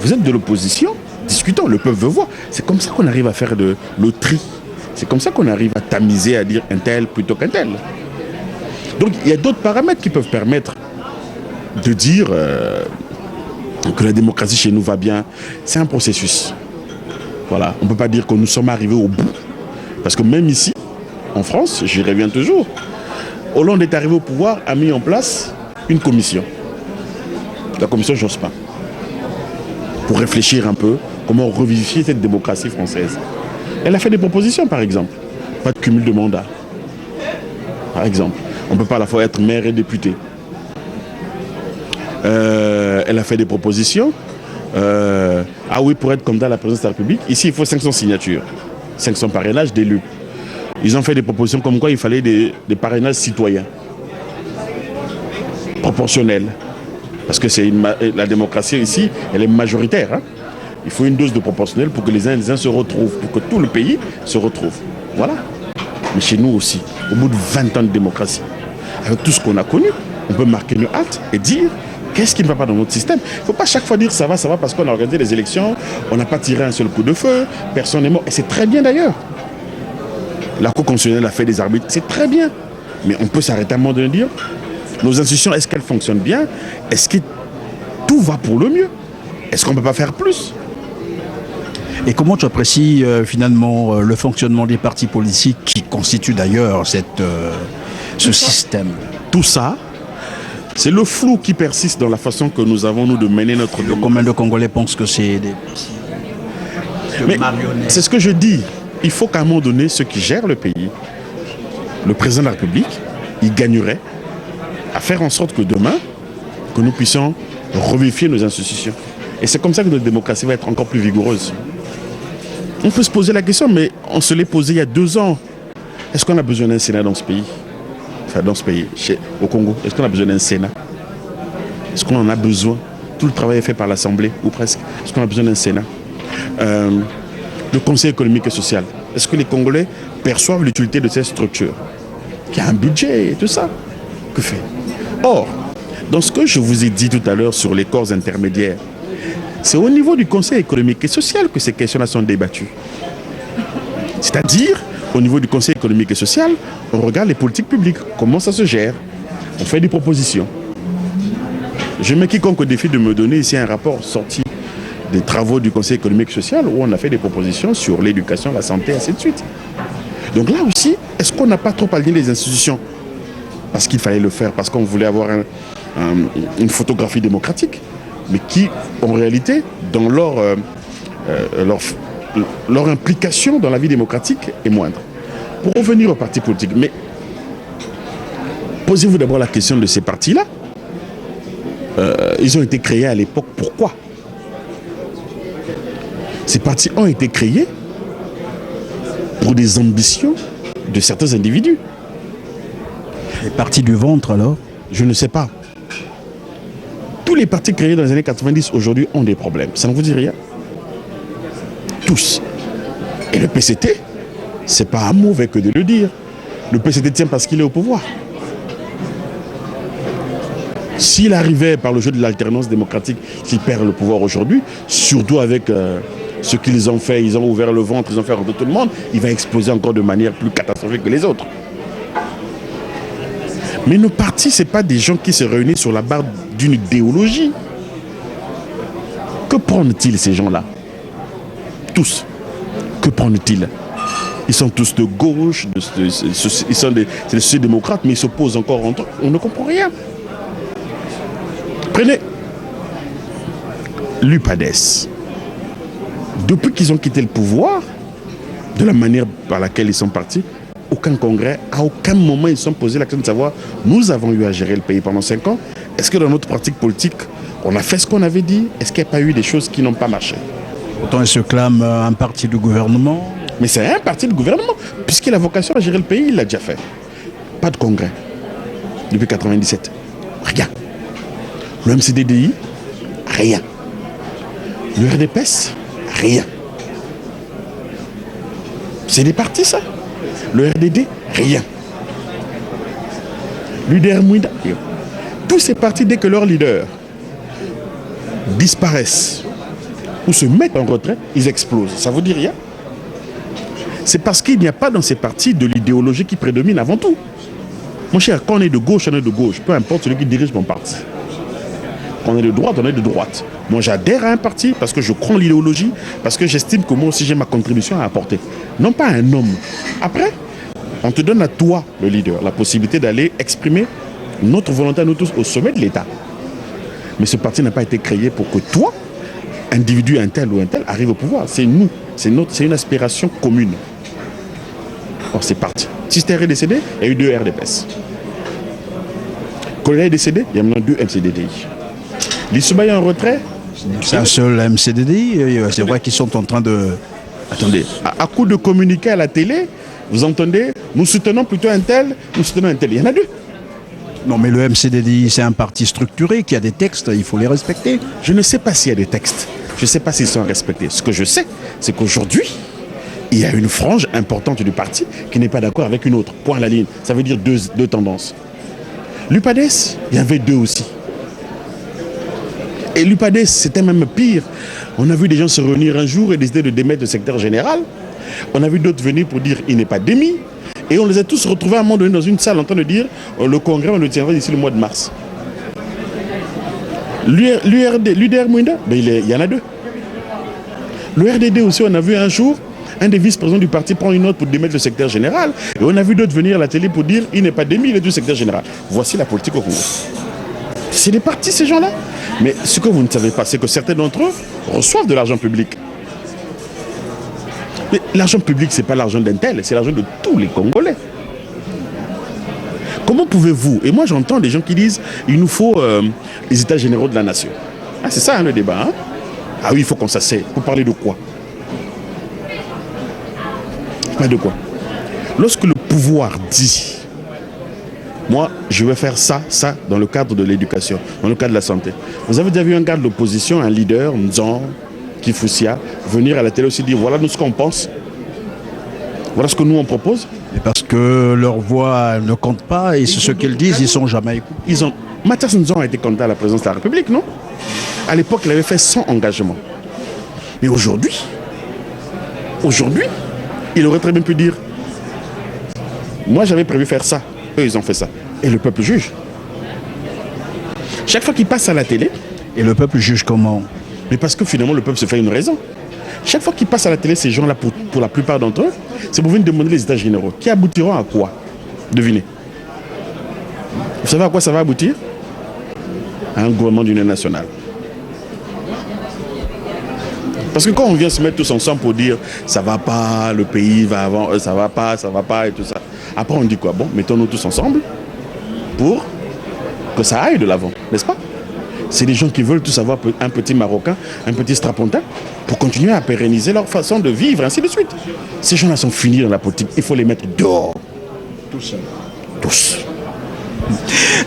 vous êtes de l'opposition, discutons, le peuple veut voir. C'est comme ça qu'on arrive à faire le tri. C'est comme ça qu'on arrive à tamiser, à dire un tel plutôt qu'un tel. Donc il y a d'autres paramètres qui peuvent permettre de dire que la démocratie chez nous va bien. C'est un processus. Voilà, on ne peut pas dire que nous sommes arrivés au bout. Parce que même ici, en France, j'y reviens toujours, Hollande est arrivé au pouvoir, a mis en place une commission. La commission Jospin. Pour réfléchir un peu comment revivifier cette démocratie française. Elle a fait des propositions, par exemple. Pas de cumul de mandat. Par exemple. On ne peut pas à la fois être maire et député. Elle a fait des propositions. Ah oui, pour être candidat à la présidence de la République, ici, il faut 500 signatures. 500 parrainages d'élus. Ils ont fait des propositions comme quoi il fallait des parrainages citoyens. Proportionnels. Parce que la démocratie ici, elle est majoritaire. Hein. Il faut une dose de proportionnel pour que les uns se retrouvent, pour que tout le pays se retrouve. Voilà. Mais chez nous aussi, au bout de 20 ans de démocratie, avec tout ce qu'on a connu, on peut marquer une hâte et dire qu'est-ce qui ne va pas dans notre système. Il ne faut pas chaque fois dire ça va parce qu'on a organisé les élections, on n'a pas tiré un seul coup de feu, personne n'est mort. Et c'est très bien d'ailleurs. La Cour constitutionnelle a fait des arbitres, c'est très bien. Mais on peut s'arrêter à un moment donné et dire nos institutions, est-ce qu'elles fonctionnent bien? Est-ce que tout va pour le mieux? Est-ce qu'on ne peut pas faire plus? Et comment tu apprécies finalement le fonctionnement des partis politiques qui constituent d'ailleurs ce système? Tout ça, c'est le flou qui persiste dans la façon que nous avons, nous, de mener notre démocratie. Combien de Congolais pensent que c'est des petits marionnettes? C'est ce que je dis. Il faut qu'à un moment donné, ceux qui gèrent le pays, le président de la République, il gagnerait à faire en sorte que demain, que nous puissions revivifier nos institutions. Et c'est comme ça que notre démocratie va être encore plus vigoureuse. On peut se poser la question, mais on se l'est posé il y a 2 ans. Est-ce qu'on a besoin d'un Sénat dans ce pays? Enfin, dans ce pays, au Congo, est-ce qu'on a besoin d'un Sénat? Est-ce qu'on en a besoin? Tout le travail est fait par l'Assemblée, ou presque. Est-ce qu'on a besoin d'un Sénat? Le Conseil économique et social. Est-ce que les Congolais perçoivent l'utilité de cette structure? Qui a un budget et tout ça. Que fait? Or, dans ce que je vous ai dit tout à l'heure sur les corps intermédiaires, c'est au niveau du Conseil économique et social que ces questions-là sont débattues. C'est-à-dire, au niveau du Conseil économique et social, on regarde les politiques publiques, comment ça se gère, on fait des propositions. Je mets quiconque au défi de me donner ici un rapport sorti des travaux du Conseil économique et social où on a fait des propositions sur l'éducation, la santé, ainsi de suite. Donc là aussi, est-ce qu'on n'a pas trop aligné les institutions? Parce qu'il fallait le faire, parce qu'on voulait avoir une photographie démocratique, mais qui, en réalité, dans leur implication dans la vie démocratique est moindre. Pour revenir aux partis politiques, mais posez-vous d'abord la question de ces partis-là. Ils ont été créés à l'époque, pourquoi? Ces partis ont été créés pour des ambitions de certains individus. Les partis du ventre, alors? Je ne sais pas. Tous les partis créés dans les années 90 aujourd'hui ont des problèmes. Ça ne vous dit rien? Tous. Et le PCT, c'est pas mauvais que de le dire. Le PCT tient parce qu'il est au pouvoir. S'il arrivait par le jeu de l'alternance démocratique qu'il perd le pouvoir aujourd'hui, surtout avec ce qu'ils ont fait, ils ont ouvert le ventre, ils ont fait rentrer tout le monde, il va exploser encore de manière plus catastrophique que les autres. Mais nos partis, ce n'est pas des gens qui se réunissent sur la barre d'une idéologie. Que prennent-ils ces gens-là? Tous. Que prennent-ils? Ils sont tous de gauche, ils sont des sociodémocrates, mais ils s'opposent encore entre eux. On ne comprend rien. Prenez l'UPADES. Depuis qu'ils ont quitté le pouvoir, de la manière par laquelle ils sont partis, aucun congrès, à aucun moment ils se sont posé la question de savoir, nous avons eu à gérer le pays pendant 5 ans, est-ce que dans notre pratique politique, on a fait ce qu'on avait dit? Est-ce qu'il n'y a pas eu des choses qui n'ont pas marché? Pourtant, ils se clament un parti du gouvernement. Mais c'est un parti du gouvernement, puisqu'il a vocation à gérer le pays, il l'a déjà fait. Pas de congrès. Depuis 1997. Rien. Le MCDDI, rien. Le RDPS, rien. C'est des partis, ça. Le RDD, rien. L'UDR Mouida, rien. Tous ces partis, dès que leurs leaders disparaissent ou se mettent en retrait, ils explosent. Ça vous dit rien? C'est parce qu'il n'y a pas dans ces partis de l'idéologie qui prédomine avant tout. Mon cher, quand on est de gauche, on est de gauche. Peu importe celui qui dirige mon parti. Quand on est de droite, on est de droite. Moi, j'adhère à un parti parce que je crois en l'idéologie, parce que j'estime que moi aussi j'ai ma contribution à apporter. Non pas un homme. Après, on te donne à toi, le leader, la possibilité d'aller exprimer notre volonté à nous tous au sommet de l'État. Mais ce parti n'a pas été créé pour que toi, individu un tel ou un tel, arrive au pouvoir. C'est nous. C'est une aspiration commune. Or, c'est parti. Si c'était décédé, il y a eu 2 RDPS. Quand il est décédé, il y a maintenant 2 MCDDI. Lissouba est en retrait. C'est un seul MCDDI. C'est vrai qu'ils sont en train de... Attendez, à coup de communiquer à la télé, vous entendez, nous soutenons plutôt un tel, nous soutenons un tel. Il y en a 2. Non, mais le MCDDI, c'est un parti structuré qui a des textes, il faut les respecter. Je ne sais pas s'il y a des textes. Je ne sais pas s'ils sont respectés. Ce que je sais, c'est qu'aujourd'hui, il y a une frange importante du parti qui n'est pas d'accord avec une autre. Point à la ligne. Ça veut dire deux tendances. L'UPADES, il y avait 2 aussi. Et l'UPADES, c'était même pire. On a vu des gens se réunir un jour et décider de démettre le secrétaire général. On a vu d'autres venir pour dire il n'est pas démis. Et on les a tous retrouvés à un moment donné dans une salle en train de dire le congrès, on le tiendra d'ici le mois de mars. L'UDR Mouinda, ben il y en a 2. Le RDD aussi, on a vu un jour, un des vice-présidents du parti prend une note pour démettre le secrétaire général. Et on a vu d'autres venir à la télé pour dire il n'est pas démis, il est du secrétaire général. Voici la politique au Congo. C'est des partis, ces gens-là. Mais ce que vous ne savez pas, c'est que certains d'entre eux reçoivent de l'argent public. Mais l'argent public, ce n'est pas l'argent d'un tel, c'est l'argent de tous les Congolais. Comment pouvez-vous, et moi j'entends des gens qui disent il nous faut les états généraux de la nation. Ah, c'est ça hein, le débat. Hein? Ah oui, il faut qu'on s'asseye. Pour parler de quoi? Pas de quoi. Lorsque le pouvoir dit moi, je vais faire ça dans le cadre de l'éducation, dans le cadre de la santé. Vous avez déjà vu un gars de l'opposition, un leader, Nzan, Kifoussia, venir à la télé aussi dire voilà nous ce qu'on pense, voilà ce que nous on propose. Et parce que leur voix ne compte pas et c'est ce qu'ils disent, ils ne sont jamais écoutés. Mathias Nzan a été candidat à la présidence de la République, non? À l'époque, il avait fait 100 engagements. Mais aujourd'hui, il aurait très bien pu dire moi j'avais prévu faire ça. Eux, ils ont fait ça. Et le peuple juge. Chaque fois qu'ils passent à la télé... Et le peuple juge comment? Mais parce que finalement, le peuple se fait une raison. Chaque fois qu'ils passent à la télé, ces gens-là, pour la plupart d'entre eux, c'est pour venir demander les états généraux. Qui aboutiront à quoi? Devinez. Vous savez à quoi ça va aboutir? À un gouvernement d'union nationale. Parce que quand on vient se mettre tous ensemble pour dire ça va pas, le pays va avant, ça va pas et tout ça. Après on dit quoi? Bon, mettons-nous tous ensemble pour que ça aille de l'avant, n'est-ce pas? C'est des gens qui veulent tous avoir un petit Marocain, un petit Strapontin pour continuer à pérenniser leur façon de vivre, ainsi de suite. Ces gens-là sont finis dans la politique, il faut les mettre dehors. Tous. Tous.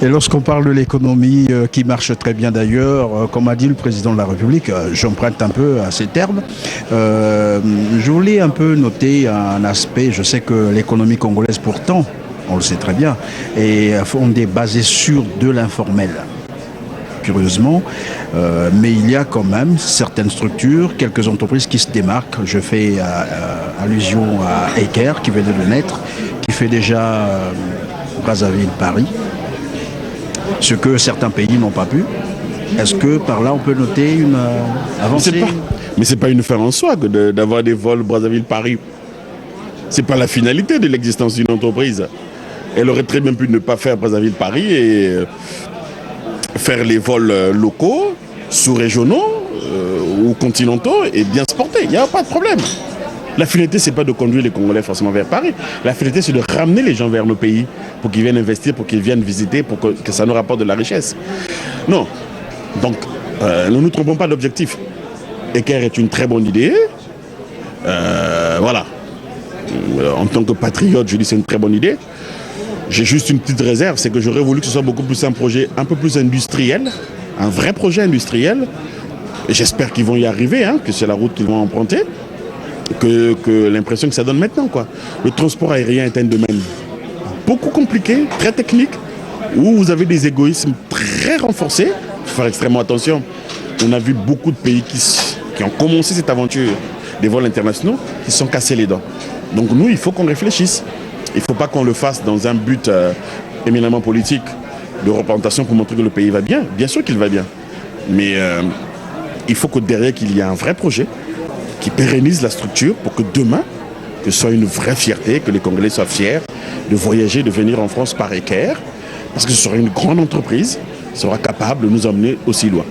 Et lorsqu'on parle de l'économie qui marche très bien d'ailleurs, comme a dit le président de la République, j'emprunte un peu à ces termes, je voulais un peu noter un aspect, je sais que l'économie congolaise pourtant, on le sait très bien, est basée sur de l'informel. Curieusement, mais il y a quand même certaines structures, quelques entreprises qui se démarquent. Je fais allusion à Eker qui venait de naître, qui fait déjà Brazzaville, Paris, ce que certains pays n'ont pas pu. Est-ce que par là on peut noter une avancée? Mais c'est pas une fin en soi d'avoir des vols Brazzaville-Paris. C'est pas la finalité de l'existence d'une entreprise. Elle aurait très bien pu ne pas faire Brazzaville-Paris et faire les vols locaux, sous-régionaux ou continentaux et bien se porter. Il n'y a pas de problème. La finalité, ce n'est pas de conduire les Congolais forcément vers Paris. La finalité, c'est de ramener les gens vers nos pays pour qu'ils viennent investir, pour qu'ils viennent visiter, pour que ça nous rapporte de la richesse. Non. Donc, ne nous trompons pas d'objectif. Eker est une très bonne idée. Voilà. En tant que patriote, je dis que c'est une très bonne idée. J'ai juste une petite réserve, c'est que j'aurais voulu que ce soit beaucoup plus un projet un peu plus industriel, un vrai projet industriel. Et j'espère qu'ils vont y arriver, hein, que c'est la route qu'ils vont emprunter. Que l'impression que ça donne maintenant, quoi. Le transport aérien est un domaine beaucoup compliqué, très technique, où vous avez des égoïsmes très renforcés. Il faut faire extrêmement attention. On a vu beaucoup de pays qui ont commencé cette aventure des vols internationaux, qui se sont cassés les dents. Donc nous, il faut qu'on réfléchisse. Il ne faut pas qu'on le fasse dans un but éminemment politique de représentation pour montrer que le pays va bien. Bien sûr qu'il va bien. Mais il faut que derrière qu'il y ait un vrai projet qui pérennise la structure pour que demain, que ce soit une vraie fierté, que les Congolais soient fiers de voyager, de venir en France par Eker, parce que ce sera une grande entreprise, sera capable de nous emmener aussi loin.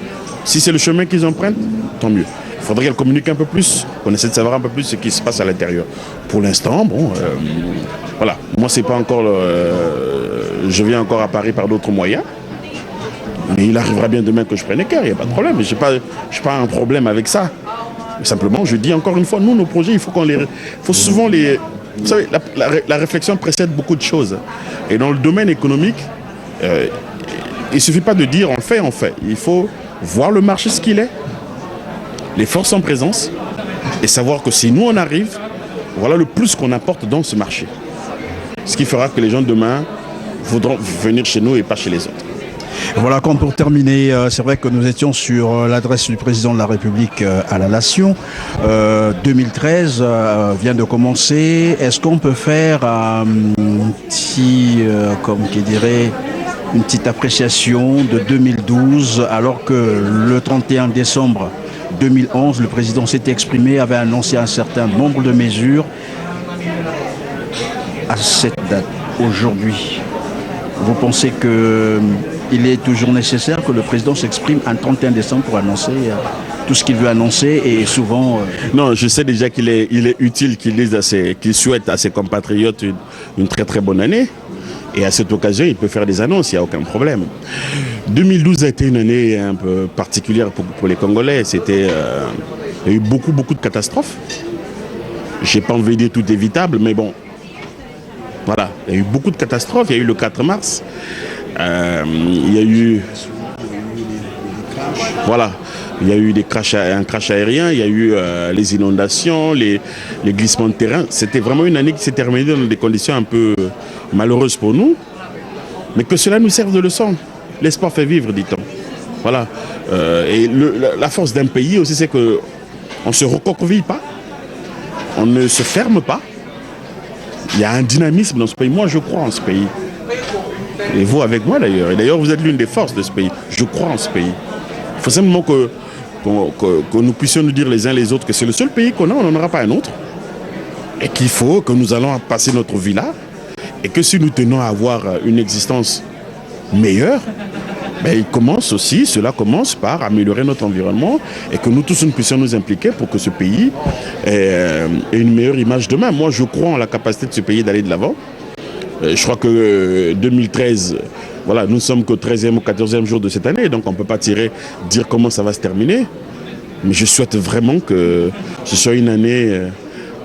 Si c'est le chemin qu'ils empruntent, tant mieux. Il faudrait qu'elle communique un peu plus, qu'on essaie de savoir un peu plus ce qui se passe à l'intérieur. Pour l'instant, bon, voilà. Moi, c'est pas encore... je viens encore à Paris par d'autres moyens. Mais il arrivera bien demain que je prenne Eker, il n'y a pas de problème. Je n'ai pas un problème avec ça. Simplement, je dis encore une fois, nous, nos projets, il faut souvent les... Vous savez, la réflexion précède beaucoup de choses. Et dans le domaine économique, il ne suffit pas de dire on fait. Il faut voir le marché ce qu'il est, les forces en présence, et savoir que si nous on arrive, voilà le plus qu'on apporte dans ce marché. Ce qui fera que les gens demain voudront venir chez nous et pas chez les autres. Voilà, comme pour terminer, c'est vrai que nous étions sur l'adresse du président de la République à la Nation. 2013 vient de commencer. Est-ce qu'on peut faire une petite appréciation de 2012, alors que le 31 décembre 2011, le président s'était exprimé, avait annoncé un certain nombre de mesures. À cette date, aujourd'hui, vous pensez qu'il est toujours nécessaire que le président s'exprime un 31 décembre pour annoncer tout ce qu'il veut annoncer et souvent... Non, je sais déjà qu'il est utile qu'il souhaite à ses compatriotes une très très bonne année. Et à cette occasion, il peut faire des annonces, il n'y a aucun problème. 2012 a été une année un peu particulière pour les Congolais. Il y a eu beaucoup de catastrophes. Je n'ai pas envie de dire tout évitable, mais bon, voilà, il y a eu beaucoup de catastrophes. Il y a eu le 4 mars. Il y a eu... Voilà. Il y a eu un crash aérien, il y a eu les inondations, les glissements de terrain. C'était vraiment une année qui s'est terminée dans des conditions un peu malheureuses pour nous. Mais que cela nous serve de leçon. L'espoir fait vivre, dit-on. Voilà. Et la force d'un pays aussi, c'est qu'on ne se recroqueville pas. On ne se ferme pas. Il y a un dynamisme dans ce pays. Moi, je crois en ce pays. Et vous avec moi, d'ailleurs. Et d'ailleurs, vous êtes l'une des forces de ce pays. Je crois en ce pays. Il faut simplement que nous puissions nous dire les uns les autres que c'est le seul pays qu'on a, on n'en aura pas un autre. Et qu'il faut que nous allons passer notre vie là. Et que si nous tenons à avoir une existence meilleure, ben cela commence par améliorer notre environnement et que nous tous nous puissions nous impliquer pour que ce pays ait une meilleure image demain. Moi, je crois en la capacité de ce pays d'aller de l'avant. Je crois que 2013, voilà, nous ne sommes qu'au 13e ou 14e jour de cette année, donc on ne peut pas dire comment ça va se terminer. Mais je souhaite vraiment que ce soit une année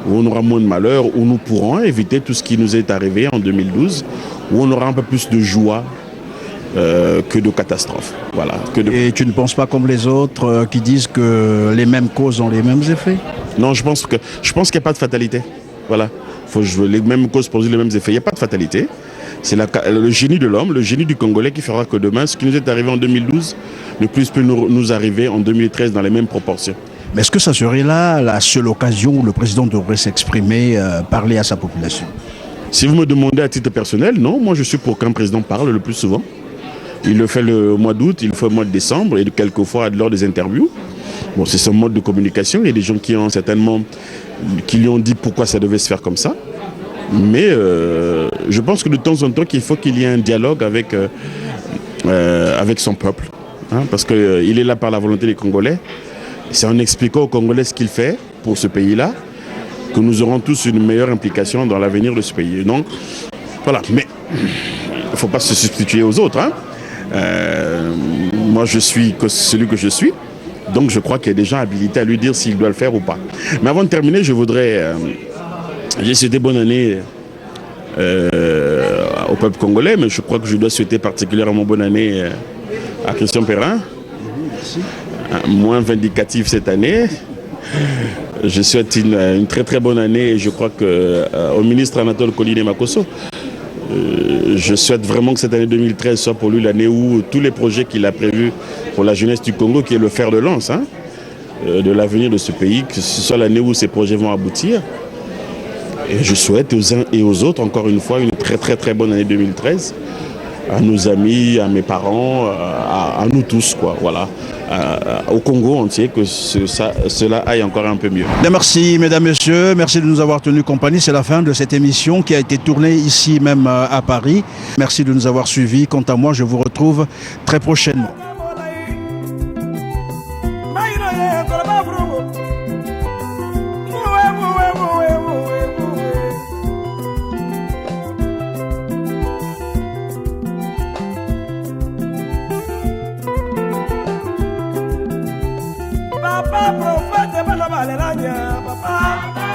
où on aura moins de malheur, où nous pourrons éviter tout ce qui nous est arrivé en 2012, où on aura un peu plus de joie que de catastrophes. Voilà, Et tu ne penses pas comme les autres qui disent que les mêmes causes ont les mêmes effets? Non, je pense qu'il n'y a pas de fatalité. Voilà. Les mêmes causes produisent les mêmes effets. Il n'y a pas de fatalité. C'est le génie de l'homme, le génie du Congolais qui fera que demain, ce qui nous est arrivé en 2012 ne puisse plus nous arriver en 2013 dans les mêmes proportions. Mais est-ce que ça serait là la seule occasion où le président devrait s'exprimer, parler à sa population? Si vous me demandez à titre personnel, non. Moi, je suis pour qu'un président parle le plus souvent. Il le fait le mois d'août, il le fait le mois de décembre et quelquefois lors des interviews. Bon, c'est son mode de communication. Il y a des gens qui lui ont dit pourquoi ça devait se faire comme ça. Mais je pense que de temps en temps, il faut qu'il y ait un dialogue avec son peuple. hein, parce qu'il est là par la volonté des Congolais. C'est en expliquant aux Congolais ce qu'il fait pour ce pays-là que nous aurons tous une meilleure implication dans l'avenir de ce pays. Donc, voilà. Mais il ne faut pas se substituer aux autres. Hein. Moi, je suis celui que je suis. Donc, je crois qu'il y a des gens habilités à lui dire s'il doit le faire ou pas. Mais avant de terminer, je voudrais... j'ai souhaité bonne année au peuple congolais, mais je crois que je dois souhaiter particulièrement bonne année à Christian Perrin. Merci. Moins vindicatif cette année. Je souhaite une très très bonne année et je crois qu'au ministre Anatole Colline Makosso, je souhaite vraiment que cette année 2013 soit pour lui l'année où tous les projets qu'il a prévus pour la jeunesse du Congo, qui est le fer de lance de l'avenir de ce pays, que ce soit l'année où ces projets vont aboutir. Et je souhaite aux uns et aux autres, encore une fois, une très très très bonne année 2013. À nos amis, à mes parents, à nous tous, quoi, voilà. Au Congo entier, que cela aille encore un peu mieux. Merci mesdames, messieurs, merci de nous avoir tenu compagnie. C'est la fin de cette émission qui a été tournée ici même à Paris. Merci de nous avoir suivis. Quant à moi, je vous retrouve très prochainement. Papa prophète, papa.